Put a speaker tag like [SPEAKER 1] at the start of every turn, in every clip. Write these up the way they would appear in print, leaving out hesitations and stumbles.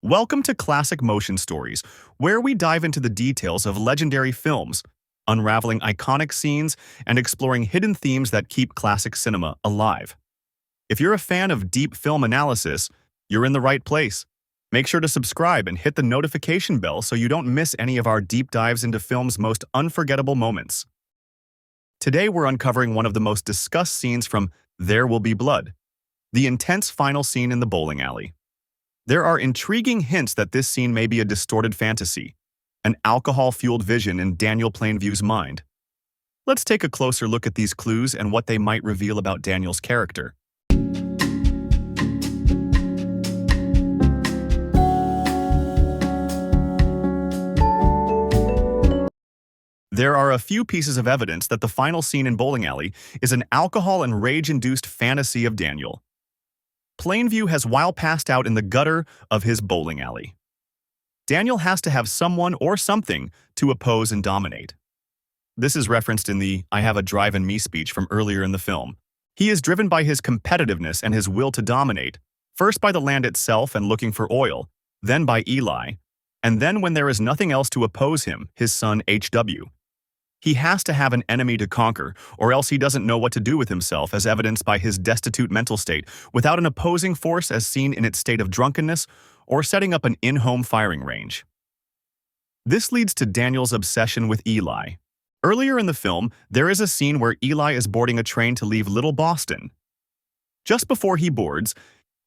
[SPEAKER 1] Welcome to Classic Motion Stories, where we dive into the details of legendary films, unraveling iconic scenes and exploring hidden themes that keep classic cinema alive. If you're a fan of deep film analysis, you're in the right place. Make sure to subscribe and hit the notification bell so you don't miss any of our deep dives into film's most unforgettable moments. Today we're uncovering one of the most discussed scenes from There Will Be Blood, the intense final scene in the bowling alley. There are intriguing hints that this scene may be a distorted fantasy, an alcohol-fueled vision in Daniel Plainview's mind. Let's take a closer look at these clues and what they might reveal about Daniel's character. There are a few pieces of evidence that the final scene in Bowling Alley is an alcohol and rage-induced fantasy of Daniel. Plainview has while passed out in the gutter of his bowling alley. Daniel has to have someone or something to oppose and dominate. This is referenced in the "I have a drive in me" speech from earlier in the film. He is driven by his competitiveness and his will to dominate, first by the land itself and looking for oil, then by Eli, and then when there is nothing else to oppose him, his son HW. He has to have an enemy to conquer, or else he doesn't know what to do with himself, as evidenced by his destitute mental state, without an opposing force as seen in its state of drunkenness, or setting up an in-home firing range. This leads to Daniel's obsession with Eli. Earlier in the film, there is a scene where Eli is boarding a train to leave Little Boston. Just before he boards,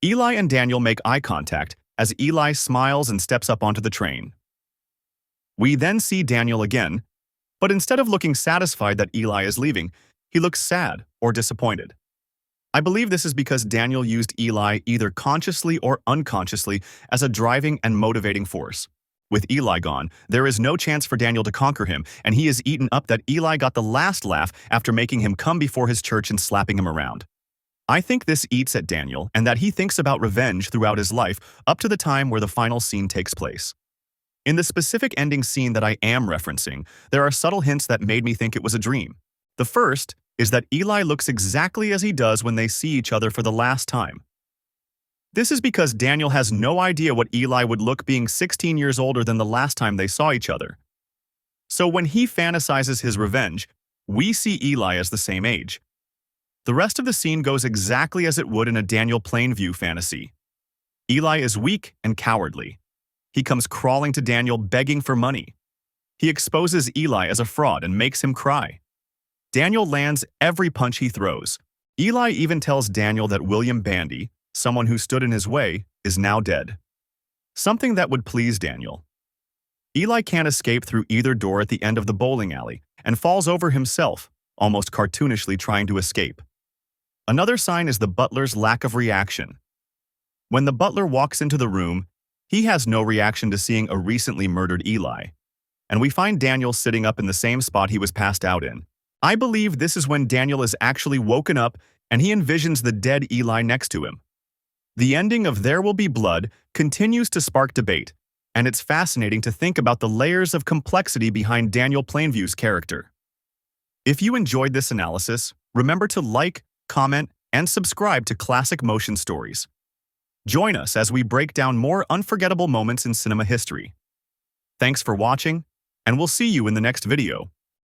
[SPEAKER 1] Eli and Daniel make eye contact as Eli smiles and steps up onto the train. We then see Daniel again, but instead of looking satisfied that Eli is leaving, he looks sad or disappointed. I believe this is because Daniel used Eli either consciously or unconsciously as a driving and motivating force. With Eli gone, there is no chance for Daniel to conquer him, and he is eaten up that Eli got the last laugh after making him come before his church and slapping him around. I think this eats at Daniel and that he thinks about revenge throughout his life up to the time where the final scene takes place. In the specific ending scene that I am referencing, there are subtle hints that made me think it was a dream. The first is that Eli looks exactly as he does when they see each other for the last time. This is because Daniel has no idea what Eli would look being 16 years older than the last time they saw each other. So when he fantasizes his revenge, we see Eli as the same age. The rest of the scene goes exactly as it would in a Daniel Plainview fantasy. Eli is weak and cowardly. He comes crawling to Daniel begging for money. He exposes Eli as a fraud and makes him cry. Daniel lands every punch he throws. Eli even tells Daniel that William Bandy, someone who stood in his way, is now dead. Something that would please Daniel. Eli can't escape through either door at the end of the bowling alley and falls over himself, almost cartoonishly trying to escape. Another sign is the butler's lack of reaction. When the butler walks into the room, he has no reaction to seeing a recently murdered Eli, and we find Daniel sitting up in the same spot he was passed out in. I believe this is when Daniel is actually woken up and he envisions the dead Eli next to him. The ending of There Will Be Blood continues to spark debate, and it's fascinating to think about the layers of complexity behind Daniel Plainview's character. If you enjoyed this analysis, remember to like, comment, and subscribe to Classic Motion Stories. Join us as we break down more unforgettable moments in cinema history. Thanks for watching, and we'll see you in the next video.